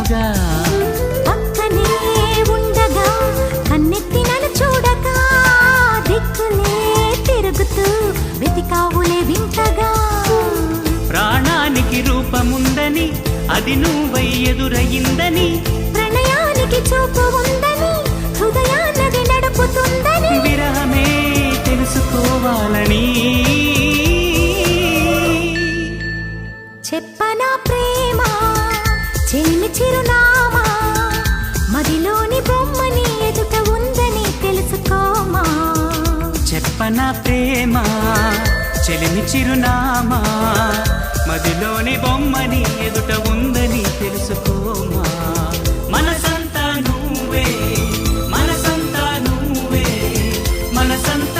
తెలుసుగా. పక్కనే ఉండగా కన్నెత్తి నన్ను చూడగా దిక్కులే తిరుగుతూ వెతికావులే వింతగా. ప్రాణానికి రూపముందని అది నువ్వై ఎదురయిందని, ప్రణయానికి చూపు ఉందని హృదయాన్నది నడుపుతుందని, విరహమే తెలుసుకోవాలని చెప్పనా ప్రేమ చెలిమి చిరునామా, మదిలోని బొమ్మని ఎదుట ఉందని తెలుసుకోమా. చెప్పన ప్రేమ చెలిమి చిరునామా, మదిలోని బొమ్మని ఎదుట ఉందని తెలుసుకోమా. మనసంతా నువ్వే, మనసంతా నువ్వే, మనసంతా